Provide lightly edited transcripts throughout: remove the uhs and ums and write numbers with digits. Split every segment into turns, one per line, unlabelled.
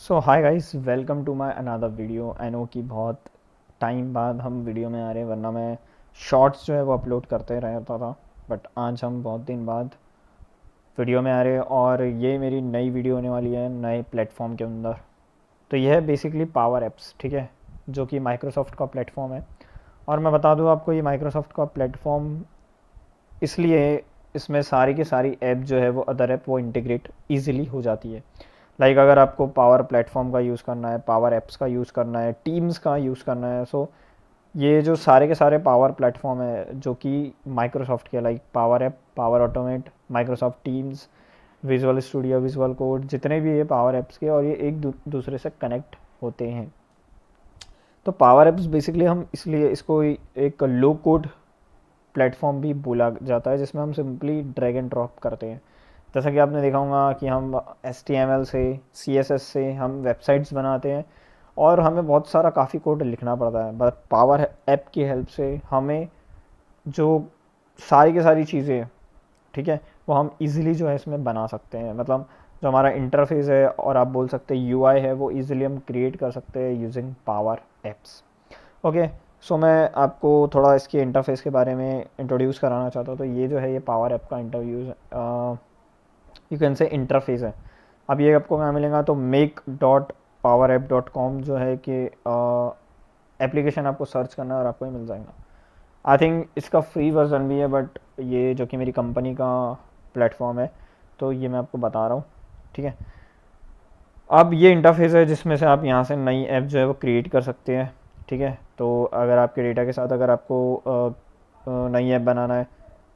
So hi guys, welcome to my another video. I know कि बहुत time बाद हम वीडियो में आ रहे हैं, वरना मैं शॉर्ट्स जो है वो अपलोड करते रहता था। बट आज हम बहुत दिन बाद वीडियो में आ रहे हैं और ये मेरी नई वीडियो होने वाली है नए प्लेटफॉर्म के अंदर। तो यह है बेसिकली पावर एप्स, ठीक है, जो कि माइक्रोसॉफ्ट का प्लेटफॉर्म है। और मैं बता दूँ आपको, ये माइक्रोसॉफ्ट का प्लेटफॉर्म इसलिए इसमें सारी की सारी ऐप जो है वो अदर ऐप वो इंटीग्रेट ईजिली हो जाती है। लाइक अगर आपको पावर प्लेटफॉर्म का यूज़ करना है, पावर एप्स का यूज़ करना है, टीम्स का यूज़ करना है, सो ये जो सारे के सारे पावर प्लेटफॉर्म है जो कि माइक्रोसॉफ्ट के, like power app, power automate, Microsoft teams, visual studio, visual code, जितने भी ये पावर ऐप्स के, और ये एक दूसरे से कनेक्ट होते हैं। तो पावर ऐप्स बेसिकली हम इसलिए इसको एक लो कोड प्लेटफॉर्म भी बोला जाता है, जिसमें हम सिंपली ड्रैग एंड ड्रॉप करते हैं। जैसा कि आपने देखा होगा कि हम HTML से, CSS से हम वेबसाइट्स बनाते हैं और हमें बहुत सारा काफ़ी कोड लिखना पड़ता है। बट पावर ऐप की हेल्प से हमें जो सारी की सारी चीज़ें, ठीक है, वो हम इजीली जो है इसमें बना सकते हैं। मतलब जो हमारा इंटरफेस है, और आप बोल सकते हैं UI है, वो इजीली हम क्रिएट कर सकते हैं यूजिंग पावर एप्स। ओके, सो मैं आपको थोड़ा इसके इंटरफेस के बारे में इंट्रोड्यूस कराना चाहता हूँ। तो ये जो है ये पावर ऐप का interviews you can say interface है। अब ये आपको कहाँ मिलेगा, तो make.powerApp.com जो है कि एप्लीकेशन आपको सर्च करना है और आपको ही मिल जाएगा। आई थिंक इसका फ्री वर्जन भी है, बट ये जो कि मेरी कंपनी का प्लेटफॉर्म है, तो ये मैं आपको बता रहा हूँ, ठीक है। अब ये इंटरफेस है जिसमें से आप यहाँ से नई ऐप जो है वो क्रिएट कर सकते हैं, ठीक है। तो अगर आपके डेटा के साथ अगर आपको नई ऐप बनाना है,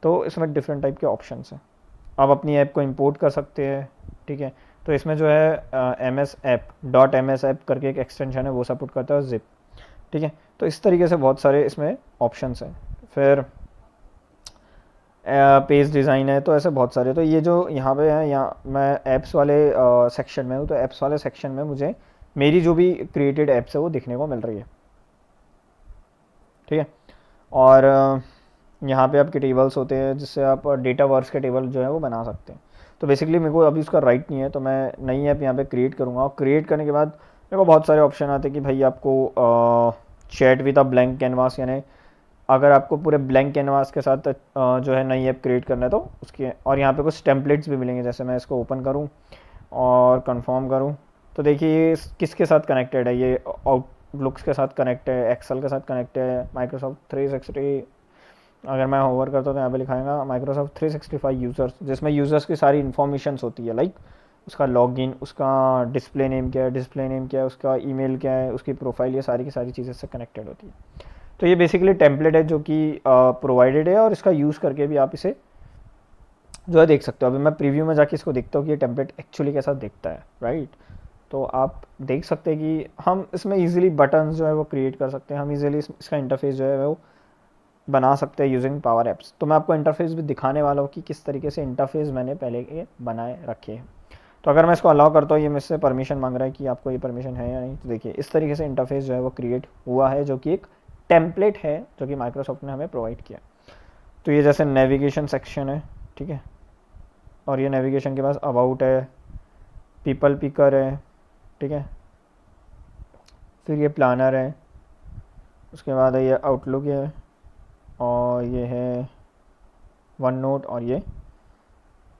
तो इसमें डिफरेंट टाइप के ऑप्शंस हैं। आप अपनी ऐप को इंपोर्ट कर सकते हैं, ठीक है। तो इसमें जो है MS App करके एक एक्सटेंशन है, वो सपोर्ट करता है जिप, ठीक है। तो इस तरीके से बहुत सारे इसमें ऑप्शंस हैं। फिर पेज डिज़ाइन है, तो ऐसे बहुत सारे। तो ये जो यहाँ पे है, यहाँ मैं ऐप्स वाले सेक्शन में हूँ, तो ऐप्स वाले सेक्शन में मुझे मेरी जो भी क्रिएटेड ऐप्स है वो दिखने को मिल रही है, ठीक है। और यहाँ पे आपके टेबल्स होते हैं जिससे आप डेटा वर्स के टेबल जो है वो बना सकते हैं। तो बेसिकली मेरे को अभी उसका राइट नहीं है, तो मैं नई ऐप यहाँ पे क्रिएट करूँगा, और क्रिएट करने के बाद मेरे को बहुत सारे ऑप्शन आते हैं कि भाई आपको chat with a blank canvas, यानी अगर आपको पूरे ब्लैंक कैनवास के साथ जो है नई ऐप क्रिएट करना है तो उसके, और यहाँ पे कुछ टेम्पलेट्स भी मिलेंगे। जैसे मैं इसको ओपन करूँ और कंफर्म करूँ, तो देखिए ये किसके साथ कनेक्टेड है। ये आउटलुक्स के साथ कनेक्ट है, एक्सेल के साथ कनेक्ट है, माइक्रोसॉफ्ट 360। अगर मैं होवर करता हूँ तो यहाँ पे लिखाएगा माइक्रोसॉफ्ट 365 यूज़र्स, जिसमें यूज़र्स की सारी इन्फॉर्मेशंस होती है, लाइक उसका लॉगिन, उसका डिस्प्ले नेम क्या है, उसका ईमेल क्या है, उसकी प्रोफाइल, ये सारी की सारी चीज़ें से कनेक्टेड होती है। तो ये बेसिकली टेम्पलेट है जो कि प्रोवाइडेड है, और इसका यूज़ करके भी आप इसे जो है देख सकते हो। अभी मैं प्रीव्यू में जाके इसको देखता हूँ कि ये टेम्पलेट एक्चुअली कैसा दिखता है, राइट। तो आप देख सकते हैं कि हम इसमें इजीली बटन्स जो है वो क्रिएट कर सकते हैं, हम इजीली इसका इंटरफेस जो है वो बना सकते हैं यूजिंग पावर एप्स। तो मैं आपको इंटरफेस भी दिखाने वाला हूँ कि किस तरीके से इंटरफेस मैंने पहले के बनाए रखे हैं। तो अगर मैं इसको अलाउ करता हूँ, ये मुझसे परमिशन मांग रहा है कि आपको ये परमिशन है या नहीं। तो देखिए इस तरीके से इंटरफेस जो है वो क्रिएट हुआ है, जो कि एक टेम्पलेट है जो कि माइक्रोसॉफ्ट ने हमें प्रोवाइड किया। तो ये जैसे नेविगेशन सेक्शन है, ठीक है, और ये नेविगेशन के पास अबाउट है, पीपल पिकर है, ठीक है, फिर ये प्लानर है, उसके बाद है ये आउटलुक है, और ये है वन नोट, और ये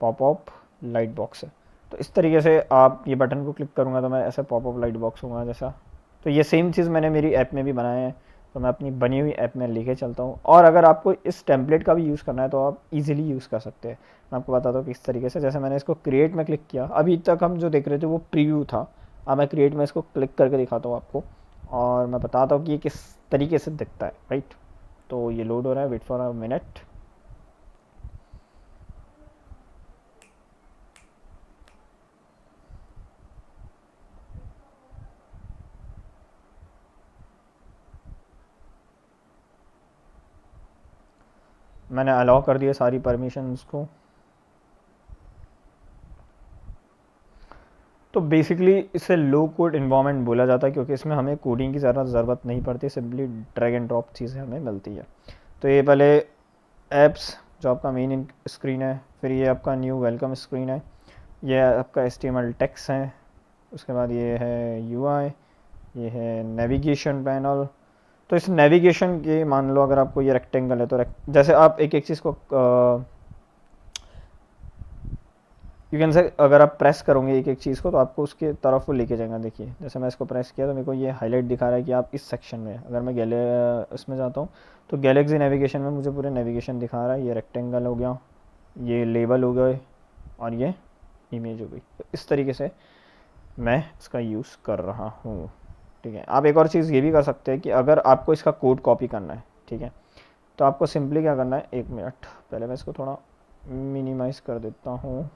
पॉपअप लाइट बॉक्स है। तो इस तरीके से आप ये बटन को क्लिक करूँगा तो मैं ऐसा पॉपअप लाइट बॉक्स होगा जैसा। तो ये सेम चीज़ मैंने मेरी ऐप में भी बनाया है, तो मैं अपनी बनी हुई ऐप में लेके चलता हूँ। और अगर आपको इस टेम्पलेट का भी यूज़ करना है तो आप इजीली यूज़ कर सकते हैं। मैं आपको बताता हूँ किस तरीके से। जैसे मैंने इसको क्रिएट में क्लिक किया, अभी तक हम जो देख रहे थे वो प्रीव्यू था। अब मैं क्रिएट में इसको क्लिक करके दिखाता हूँ आपको, और मैं बताता हूँ कि ये किस तरीके से दिखता है, राइट। तो ये लोड हो रहा है, वेट फॉर अ मिनट। मैंने अलाउ कर दिया सारी परमिशंस को। तो बेसिकली इसे लो कोड इन्वायरमेंट बोला जाता है, क्योंकि इसमें हमें कोडिंग की ज़्यादा ज़रूरत नहीं पड़ती, सिंपली ड्रैग एंड ड्रॉप चीज़ें हमें मिलती है। तो ये पहले ऐप्स जो आपका मेन स्क्रीन है, फिर ये आपका न्यू वेलकम स्क्रीन है, ये आपका HTML टेक्स्ट है, उसके बाद ये है यूआई, ये है नेविगेशन पैनल। तो इस नेविगेशन के मान लो अगर आपको ये रेक्टेंगल है तो जैसे आप एक एक चीज़ को यू कैन से अगर आप प्रेस करोगे एक एक चीज़ को तो आपको उसके तरफ वो लेके जाएगा। देखिए जैसे मैं इसको प्रेस किया तो मेरे को ये हाईलाइट दिखा रहा है कि आप इस सेक्शन में, अगर मैं इसमें जाता हूँ तो गैलेक्सी नेविगेशन में मुझे पूरे नेविगेशन दिखा रहा है। ये रेक्टेंगल हो गया, ये लेबल हो गए और ये इमेज हो गई। तो इस तरीके से मैं इसका यूज़ कर रहा हूँ। ठीक है, आप एक और चीज़ ये भी कर सकते हैं कि अगर आपको इसका कोड कॉपी करना है, ठीक है, तो आपको सिंपली क्या करना है, 1 मिनट पहले मैं इसको थोड़ा मिनिमाइज़ कर देता हूँ।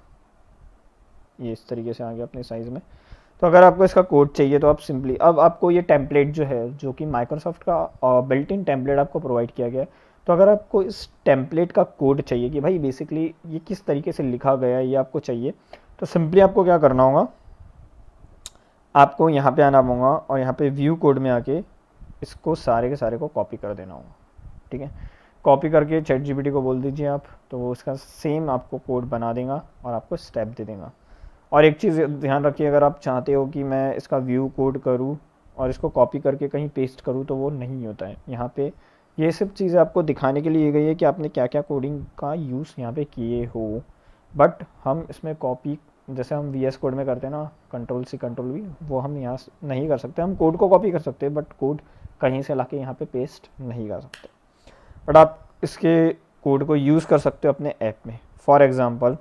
ये इस तरीके से आ गया अपने साइज़ में। तो अगर आपको इसका कोड चाहिए तो आप सिंपली, अब आपको ये टेम्पलेट जो है जो कि माइक्रोसॉफ्ट का बिल्ट इन टेम्पलेट आपको प्रोवाइड किया गया है, तो अगर आपको इस टेम्पलेट का कोड चाहिए कि भाई बेसिकली ये किस तरीके से लिखा गया है ये आपको चाहिए, तो सिंपली आपको क्या करना होगा, आपको यहाँ पे आना होगा और यहाँ पे व्यू कोड में आके इसको सारे के सारे को कॉपी कर देना होगा। ठीक है, कॉपी करके चैट जीपीटी को बोल दीजिए आप, तो वो उसका सेम आपको कोड बना देगा और आपको स्टेप दे देगा। और एक चीज़ ध्यान रखिए, अगर आप चाहते हो कि मैं इसका व्यू कोड करूँ और इसको कॉपी करके कहीं पेस्ट करूँ तो वो नहीं होता है। यहाँ पे ये सब चीज़ें आपको दिखाने के लिए गई है कि आपने क्या क्या कोडिंग का यूज़ यहाँ पे किए हो, बट हम इसमें कॉपी जैसे हम वी एस कोड में करते हैं ना, कंट्रोल सी कंट्रोल वी, वो हम यहाँ नहीं कर सकते। हम कोड को कॉपी कर सकते हैं बट कोड कहीं से लाके यहाँ पे पेस्ट नहीं कर सकते। बट आप इसके कोड को यूज़ कर सकते हो अपने ऐप में। फॉर एग्ज़ाम्पल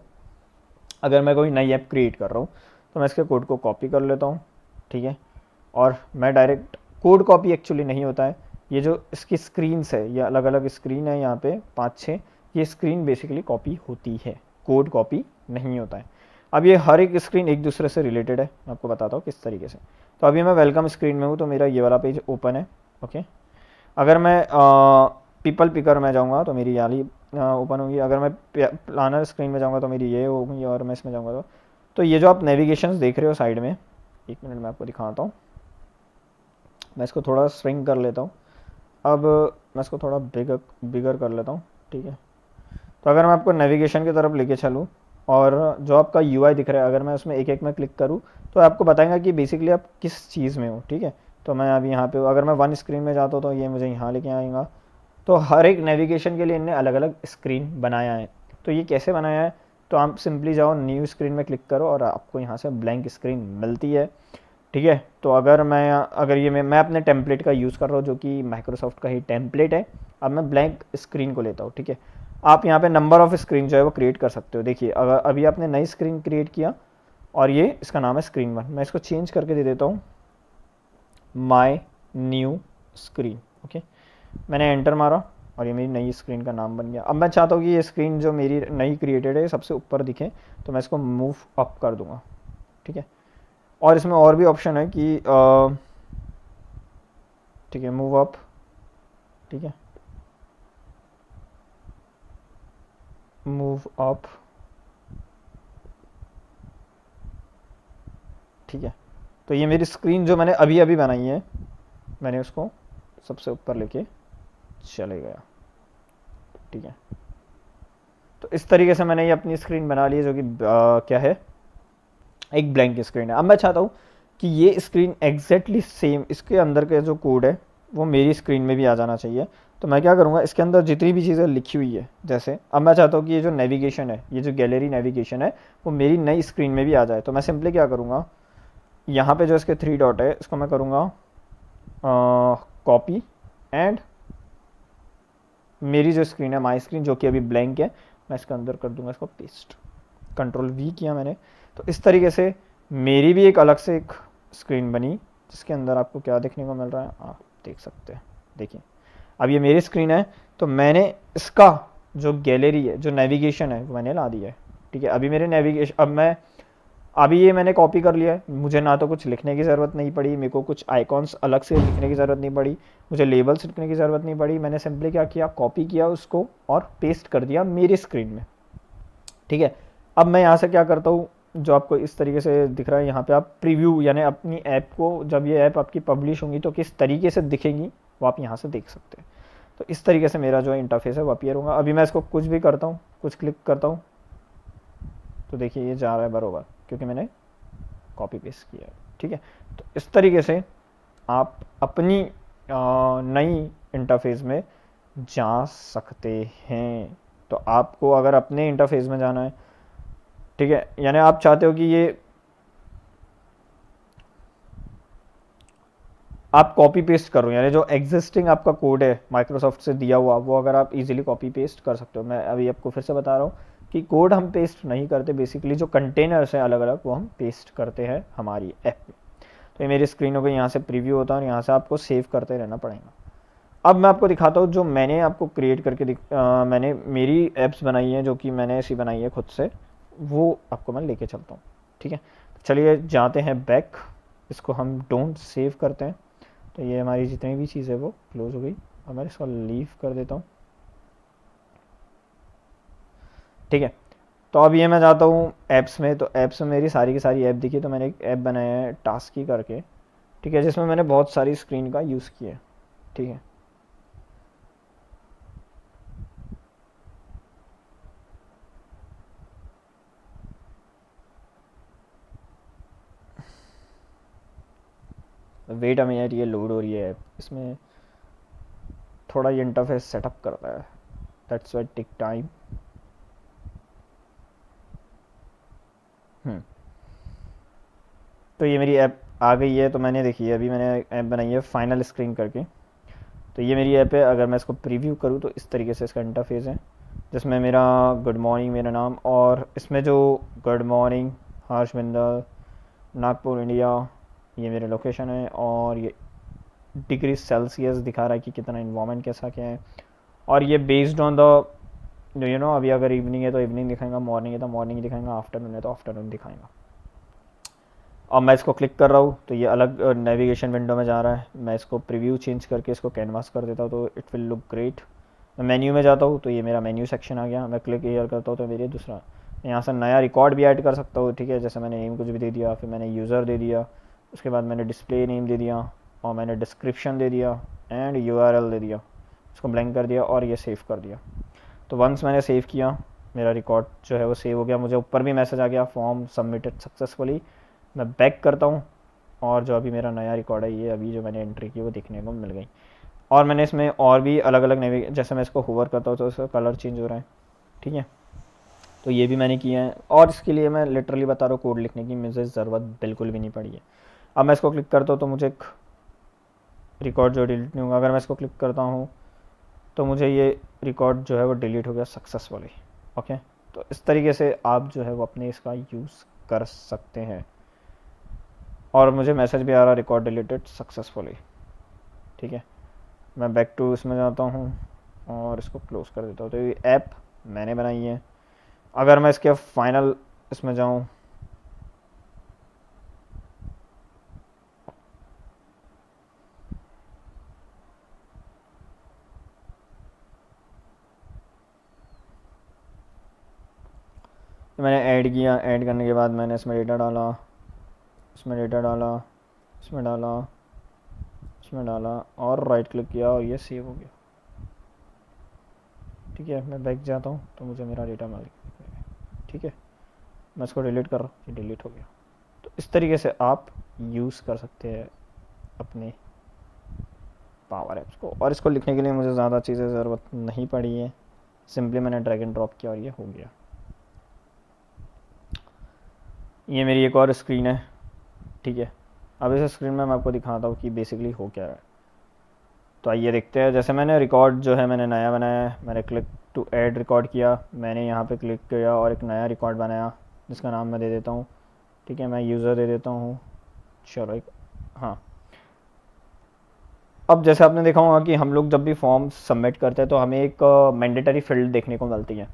अगर मैं कोई नई ऐप क्रिएट कर रहा हूँ तो मैं इसके कोड को कॉपी कर लेता हूँ, ठीक है, और मैं डायरेक्ट, कोड कॉपी एक्चुअली नहीं होता है, ये जो इसकी स्क्रीन्स है, ये अलग अलग स्क्रीन है यहाँ पे 5-6, ये स्क्रीन बेसिकली कॉपी होती है, कोड कॉपी नहीं होता है। अब ये हर एक स्क्रीन एक दूसरे से रिलेटेड है, मैं आपको बताता हूँ किस तरीके से। तो अभी मैं वेलकम स्क्रीन में हूँ तो मेरा ये वाला पेज ओपन है, ओके। अगर मैं पीपल पिकर में जाऊँगा तो मेरी वाली ओपन होगी। अगर मैं प्लानर स्क्रीन में जाऊँगा तो मेरी ये होगी, और मैं इसमें जाऊँगा तो ये जो आप नेविगेशंस देख रहे हो साइड में, 1 मिनट मैं आपको दिखाता हूँ। मैं इसको थोड़ा स्विंग कर लेता हूँ। अब मैं इसको थोड़ा बिगर कर लेता हूँ, ठीक है। तो अगर मैं आपको नेविगेशन की तरफ लेके चलूँ और जो आपका यूआई दिख रहा है, अगर मैं उसमें एक एक में क्लिक करूँ तो आपको बताएगा कि बेसिकली आप किस चीज़ में हो, ठीक है। तो मैं अभी यहाँ पे, अगर मैं 1 स्क्रीन में जाता हूँ तो ये मुझे यहाँ लेके आएगा। तो हर एक नेविगेशन के लिए इनने अलग अलग स्क्रीन बनाया है। तो ये कैसे बनाया है, तो आप सिंपली जाओ न्यू स्क्रीन में क्लिक करो और आपको यहाँ से ब्लैंक स्क्रीन मिलती है, ठीक है। तो अगर ये मैं अपने टेम्पलेट का यूज़ कर रहा हूँ जो कि माइक्रोसॉफ्ट का ही टेम्पलेट है। अब मैं ब्लैंक स्क्रीन को लेता हूँ, ठीक है। आप यहाँ पे नंबर ऑफ़ स्क्रीन जो है वो क्रिएट कर सकते हो। देखिए अगर अभी आपने नई स्क्रीन क्रिएट किया और ये इसका नाम है स्क्रीन 1, मैं इसको चेंज करके दे देता हूँ माई न्यू स्क्रीन, ओके। मैंने एंटर मारा और ये मेरी नई स्क्रीन का नाम बन गया। अब मैं चाहता हूँ कि ये स्क्रीन जो मेरी नई क्रिएटेड है सबसे ऊपर दिखे, तो मैं इसको मूव अप कर दूंगा, ठीक है। और इसमें और भी ऑप्शन है कि ठीक है, मूव अप, ठीक है, मूव अप, ठीक है। तो ये मेरी स्क्रीन जो मैंने अभी अभी बनाई है, मैंने उसको सबसे ऊपर लेके चले गया, ठीक है। तो इस तरीके से मैंने ये अपनी स्क्रीन बना ली है जो कि क्या है, एक ब्लैंक स्क्रीन है। अब मैं चाहता हूँ कि ये स्क्रीन एग्जैक्टली सेम, इसके अंदर का जो कोड है वो मेरी स्क्रीन में भी आ जाना चाहिए। तो मैं क्या करूँगा, इसके अंदर जितनी भी चीज़ें लिखी हुई है, जैसे अब मैं चाहता हूँ कि ये जो नेविगेशन है, ये जो गैलरी नेविगेशन है वो मेरी नई स्क्रीन में भी आ जाए। तो मैं सिंपली क्या करूँगा, यहाँ पे जो इसके 3 डॉट है इसको मैं करूँगा कॉपी, एंड मेरी जो स्क्रीन है माई स्क्रीन जो कि अभी ब्लैंक है, मैं इसके अंदर कर दूंगा इसको पेस्ट, कंट्रोल वी किया मैंने। तो इस तरीके से मेरी भी एक अलग से एक स्क्रीन बनी जिसके अंदर आपको क्या देखने को मिल रहा है, आप देख सकते हैं। देखिए अब ये मेरी स्क्रीन है तो मैंने इसका जो गैलरी है, जो नेविगेशन है वो मैंने ला दिया है, ठीक है। अभी मेरे नेविगेशन, अभी ये मैंने कॉपी कर लिया है, मुझे ना तो कुछ लिखने की ज़रूरत नहीं पड़ी, मेरे को कुछ आइकॉन्स अलग से लिखने की ज़रूरत नहीं पड़ी, मुझे लेबल्स लिखने की ज़रूरत नहीं पड़ी। मैंने सिंपली क्या किया, कॉपी किया उसको और पेस्ट कर दिया मेरी स्क्रीन में, ठीक है। अब मैं यहाँ से क्या करता हूँ, जो आपको इस तरीके से दिख रहा है यहाँ पे, आप प्रीव्यू यानी अपनी ऐप को, जब ये ऐप आपकी पब्लिश होंगी तो किस तरीके से दिखेंगी वो आप यहाँ से देख सकते हैं। तो इस तरीके से मेरा जो इंटरफेस है वो अपीयर होगा। अभी मैं इसको कुछ भी करता हूँ, कुछ क्लिक करता हूँ तो देखिए ये जा रहा है बराबर, क्योंकि मैंने कॉपी पेस्ट किया है। ठीक है। तो इस तरीके से आप अपनी नई इंटरफेस में जा सकते हैं। तो आपको अगर अपने इंटरफेस में जाना है, ठीक है, यानी आप चाहते हो कि ये आप कॉपी पेस्ट करो, यानी जो एग्जिस्टिंग आपका कोड है माइक्रोसॉफ्ट से दिया हुआ, वो अगर आप इजीली कॉपी पेस्ट कर सकते हो। मैं अभी आपको फिर से बता रहा हूँ कि कोड हम पेस्ट नहीं करते, बेसिकली जो कंटेनर्स हैं अलग अलग वो हम पेस्ट करते हैं हमारी ऐप में। तो ये मेरी स्क्रीन हो गई, यहाँ से प्रीव्यू होता है और यहाँ से आपको सेव करते रहना पड़ेगा। अब मैं आपको दिखाता हूँ जो मैंने आपको क्रिएट करके मैंने मेरी ऐप्स बनाई है, जो कि मैंने ऐसी बनाई है खुद से, वो आपको मैं लेके चलता हूँ। ठीक है, चलिए जाते हैं बैक, इसको हम डोंट सेव करते हैं। तो ये हमारी जितनी भी चीज़ है वो क्लोज हो गई। अब मैं इसको लीव कर देता हूँ। ठीक है, तो अब ये मैं जाता हूँ ऐप्स में। तो ऐप्स में मेरी सारी की सारी ऐप दिखी। तो मैंने एक ऐप बनाया है टास्की करके, ठीक है, जिसमें मैंने बहुत सारी स्क्रीन का यूज़ किया है। ठीक है, वेट हमें यार, ये लोड हो रही है ऐप, इसमें थोड़ा ये इंटरफेस सेटअप करता है, दैट्स वाई टेक टाइम। तो ये मेरी ऐप आ गई है। तो मैंने देखी है, अभी मैंने ऐप बनाई है फाइनल स्क्रीन करके। तो ये मेरी ऐप है। अगर मैं इसको प्रीव्यू करूँ तो इस तरीके से इसका इंटरफेस है, जिसमें मेरा गुड मॉर्निंग मेरा नाम, और इसमें जो गुड मॉर्निंग हर्षविंदर नागपुर इंडिया, ये मेरे लोकेशन है, और ये डिग्री सेल्सियस दिखा रहा है कि कितना इन्वामेंट कैसा क्या है। और ये बेस्ड ऑन द अभी अगर इवनिंग है तो इवनिंग दिखाएगा, मॉर्निंग है तो मॉर्निंग दिखाएगा, आफ्टरनून है तो आफ्टरनून दिखाएगा। अब मैं इसको क्लिक कर रहा हूँ तो ये अलग नेविगेशन विंडो में जा रहा है। मैं इसको प्रीव्यू चेंज करके इसको कैनवास कर देता हूँ तो इट विल लुक ग्रेट। मैं मेन्यू में जाता हूँ तो ये मेरा मेन्यू सेक्शन आ गया। मैं क्लिक एयर करता हूँ तो मेरे दूसरा, यहाँ से नया रिकॉर्ड भी ऐड कर सकता हूँ। ठीक है, जैसे मैंने नेम कुछ भी दे दिया, फिर मैंने यूज़र दे दिया, उसके बाद मैंने डिस्प्ले नेम दे दिया, और मैंने डिस्क्रिप्शन दे दिया एंड यूआरएल दे दिया, इसको ब्लैंक कर दिया और ये सेव कर दिया। तो वंस मैंने सेव किया, मेरा रिकॉर्ड जो है वो सेव हो गया। मुझे ऊपर भी मैसेज आ गया फॉर्म सबमिटेड सक्सेसफुली। मैं बैक करता हूँ और जो अभी मेरा नया रिकॉर्ड है, ये अभी जो मैंने एंट्री की वो देखने को मिल गई। और मैंने इसमें और भी अलग अलग जैसे मैं इसको होवर करता हूँ तो इसका कलर चेंज हो रहा है। ठीक है, तो ये भी मैंने किया है, और इसके लिए मैं लिटरली बता रहा हूँ कोड लिखने की मुझे ज़रूरत बिल्कुल भी नहीं पड़ी है। अब मैं इसको क्लिक करता हूँ तो मुझे एक रिकॉर्ड जो डिलीट नहीं होगा। अगर मैं इसको क्लिक करता हूँ तो मुझे ये रिकॉर्ड जो है वो डिलीट हो गया सक्सेसफुली। ओके, तो इस तरीके से आप जो है वो अपने इसका यूज़ कर सकते हैं। और मुझे मैसेज भी आ रहा रिकॉर्ड डिलीटेड सक्सेसफुली। ठीक है, मैं बैक टू इसमें जाता हूँ और इसको क्लोज़ कर देता हूँ। तो ये ऐप मैंने बनाई है। अगर मैं इसके फाइनल इसमें जाऊँ, तो मैंने ऐड किया। ऐड करने के बाद मैंने इसमें डेटा डाला, इसमें डेटा डाला, इसमें डाला, इसमें डाला, और राइट क्लिक किया और ये सेव हो गया। ठीक है, मैं बैक जाता हूँ तो मुझे मेरा डेटा मिल गया। ठीक है, मैं इसको डिलीट कर रहा हूँ, ये डिलीट हो गया। तो इस तरीके से आप यूज़ कर सकते हैं अपने पावर ऐप्स को। और इसको लिखने के लिए मुझे ज़्यादा चीज़ें ज़रूरत नहीं पड़ी है, सिंपली मैंने ड्रैग एंड ड्रॉप किया और ये हो गया। ये मेरी एक और स्क्रीन है। ठीक है, अब इस स्क्रीन में मैं आपको दिखाता हूँ कि बेसिकली हो क्या है। तो आइए देखते हैं। जैसे मैंने रिकॉर्ड जो है मैंने नया बनाया है, मैंने क्लिक टू ऐड रिकॉर्ड किया, मैंने यहाँ पे क्लिक किया और एक नया रिकॉर्ड बनाया जिसका नाम मैं दे देता हूँ। ठीक है, मैं यूज़र दे देता हूँ, चलो एक, हाँ। अब जैसे आपने देखा होगा कि हम लोग जब भी फॉर्म सबमिट करते हैं तो हमें एक मैंडेटरी फील्ड देखने को मिलती है।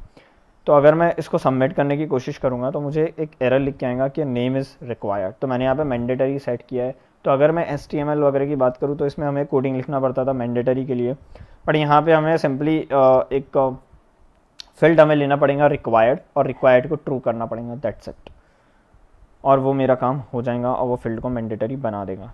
तो अगर मैं इसको सबमिट करने की कोशिश करूँगा तो मुझे एक एरर लिख के आएगा कि नेम इज़ रिक्वायर्ड। तो मैंने यहाँ पे मैंडेटरी सेट किया है। तो अगर मैं HTML वगैरह की बात करूँ तो इसमें हमें कोडिंग लिखना पड़ता था मैंडेटरी के लिए, बट यहाँ पे हमें सिंपली एक फील्ड हमें लेना पड़ेगा रिक्वायर्ड, और रिक्वायर्ड को ट्रू करना पड़ेगा, दैट्स इट। और वो मेरा काम हो जाएगा और वो फील्ड को मैंडेटरी बना देगा।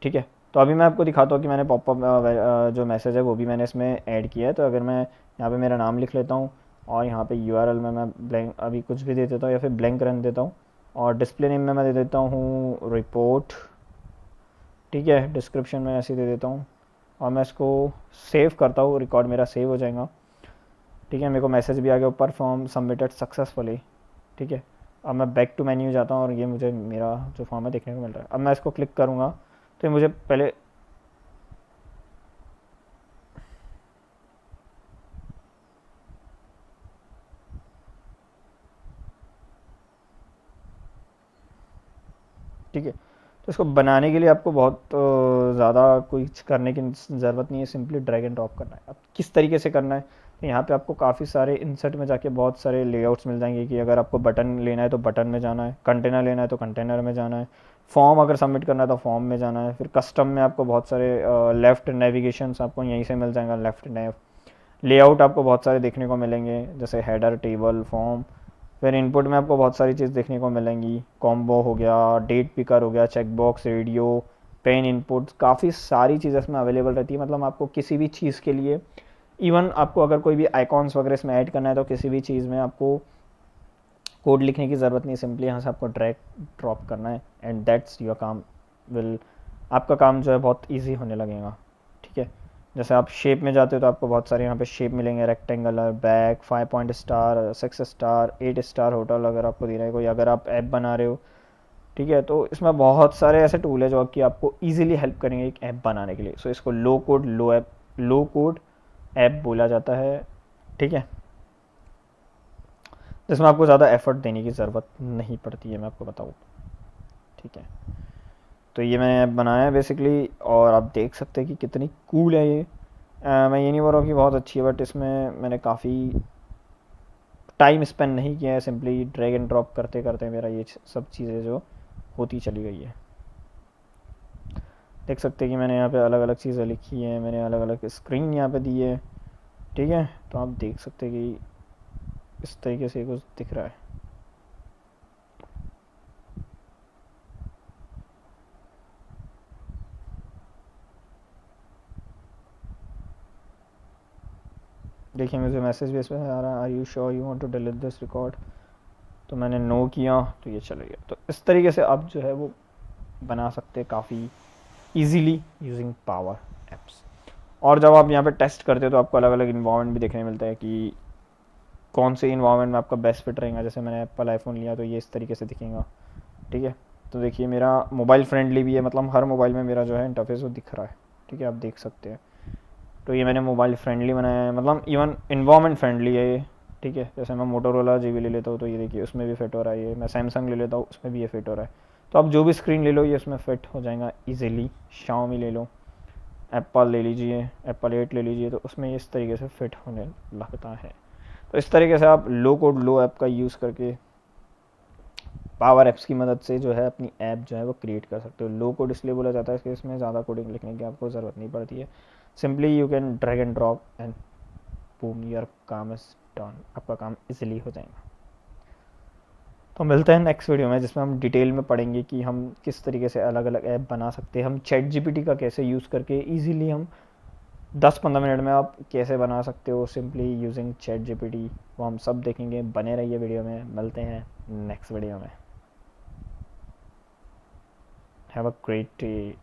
ठीक है, तो अभी मैं आपको दिखाता हूँ कि मैंने पॉपअप जो मैसेज है वो भी मैंने इसमें ऐड किया है। तो अगर मैं यहाँ पे मेरा नाम लिख लेता हूँ और यहाँ पे URL में मैं ब्लैंक अभी कुछ भी दे देता हूँ या फिर ब्लैंक रन देता हूँ, और डिस्प्ले नेम में मैं दे देता हूँ रिपोर्ट, ठीक है। डिस्क्रिप्शन में ऐसे दे देता हूँ और मैं इसको सेव करता हूँ, रिकॉर्ड मेरा सेव हो जाएगा, ठीक है। मेरे को मैसेज भी आ गया ऊपर, फॉर्म सबमिटेड सक्सेसफुली, ठीक है। अब मैं बैक टू मेन्यू जाता हूँ और ये मुझे मेरा जो फॉर्म है देखने को मिल रहा है। अब मैं इसको क्लिक करूँगा तो ये मुझे पहले ठीक है। तो इसको बनाने के लिए आपको बहुत ज़्यादा कुछ करने की ज़रूरत नहीं है, सिंपली ड्रैग एंड ड्रॉप करना है। अब किस तरीके से करना है, तो यहाँ पे आपको काफ़ी सारे इंसर्ट में जाके बहुत सारे लेआउट्स मिल जाएंगे कि अगर आपको बटन लेना है तो बटन में जाना है, कंटेनर लेना है तो कंटेनर में जाना है, फॉर्म अगर सबमिट करना है तो फॉर्म में जाना है, फिर कस्टम में आपको बहुत सारे लेफ़्ट नेविगेशन आपको यहीं से मिल जाएगा, लेफ़्ट नेव लेआउट आपको बहुत सारे देखने को मिलेंगे, जैसे हेडर, टेबल, फॉर्म। फिर इनपुट में आपको बहुत सारी चीज़ देखने को मिलेंगी, कॉम्बो हो गया, डेट पिकर हो गया, चेकबॉक्स, रेडियो, पेन इनपुट, काफ़ी सारी चीज़ें इसमें अवेलेबल रहती है। मतलब आपको किसी भी चीज़ के लिए, इवन आपको अगर कोई भी आइकॉन्स वगैरह इसमें ऐड करना है तो किसी भी चीज़ में आपको कोड लिखने की ज़रूरत नहीं, सिंपली यहाँ से आपको ड्रैग ड्रॉप करना है एंड दैट्स योर काम विल, आपका काम जो है बहुत ईजी होने लगेगा, ठीक है। जैसे आप शेप में जाते हो तो आपको बहुत सारे यहाँ पे शेप मिलेंगे, rectangular, back, 5 point star, 6 star, 8 star hotel अगर आपको दे रहे हैं कोई, अगर आप ऐप बना रहे हो, ठीक है। तो इसमें बहुत सारे ऐसे टूल है जो कि आपको ईजिली हेल्प करेंगे एक ऐप बनाने के लिए। सो इसको लो कोड लो कोड ऐप बोला जाता है, ठीक है, जिसमें आपको ज़्यादा एफर्ट देने की ज़रूरत नहीं पड़ती है, मैं आपको बताऊँ, ठीक है। तो ये मैंने ऐप बनाया है बेसिकली, और आप देख सकते हैं कि कितनी कूल है ये। मैं ये नहीं बोल रहा हूँ कि बहुत अच्छी है, बट इसमें मैंने काफ़ी टाइम स्पेंड नहीं किया है, सिंपली ड्रैग एंड ड्रॉप करते करते मेरा ये सब चीज़ें जो होती चली गई है। देख सकते हैं कि मैंने यहाँ पे अलग अलग चीज़ें लिखी हैं, मैंने अलग अलग स्क्रीन यहाँ पे दी है, ठीक है। तो आप देख सकते हैं कि इस तरीके से कुछ दिख रहा है। देखिए मुझे मैसेज भी इसमें आ रहा है, are you sure you want to delete this record, तो मैंने नो किया तो ये चला गया। तो इस तरीके से आप जो है वो बना सकते हैं काफ़ी इजीली यूजिंग पावर एप्स। और जब आप यहाँ पे टेस्ट करते हो तो आपको अलग अलग इन्वायरमेंट भी देखने मिलता है कि कौन से इन्वायरमेंट में आपका बेस्ट फिट रहेगा। जैसे मैंने एप्पल आईफोन लिया तो ये इस तरीके से दिखेगा, ठीक है। तो देखिए मेरा मोबाइल फ्रेंडली भी है, मतलब हर मोबाइल में मेरा जो है इंटरफेस वो दिख रहा है, ठीक है, आप देख सकते हैं। तो ये मैंने मोबाइल फ्रेंडली बनाया है, मतलब इवन इन्वायरमेंट फ्रेंडली है ये, ठीक है। जैसे मैं मोटोरोला जी ले लेता हूँ तो ये देखिए उसमें भी फिट हो रहा है, ये मैं सैमसंग ले लेता हूँ उसमें भी ये फिट हो रहा है। तो आप जो भी स्क्रीन ले लो ये उसमें फिट हो जाएगा ईजिली। शाओमी ले लो, एप्पल ले लीजिए, एप्पल 8 ले लीजिए, तो उसमें इस तरीके से फिट होने लगता है। तो इस तरीके से आप लो कोड लो ऐप का यूज़ करके पावर एप्स की मदद से जो है अपनी ऐप जो है वो क्रिएट कर सकते हो। लो कोड इसलिए बोला जाता है कि इसमें ज़्यादा कोडिंग लिखने की आपको ज़रूरत नहीं पड़ती है, simply you can drag and drop and boom your काम इज डन, आपका काम इजीली हो जाएगा। तो मिलते हैं नेक्स्ट वीडियो में जिसमें हम डिटेल में पढ़ेंगे कि हम किस तरीके से अलग अलग ऐप बना सकते हैं, हम चैट जीपीटी का कैसे यूज़ करके इजीली हम 10-15 मिनट में आप कैसे बना सकते हो सिंपली यूजिंग चैट जीपीटी, वो हम सब देखेंगे। बने रहिए वीडियो में, मिलते हैं नेक्स्ट वीडियो में। Have a great day.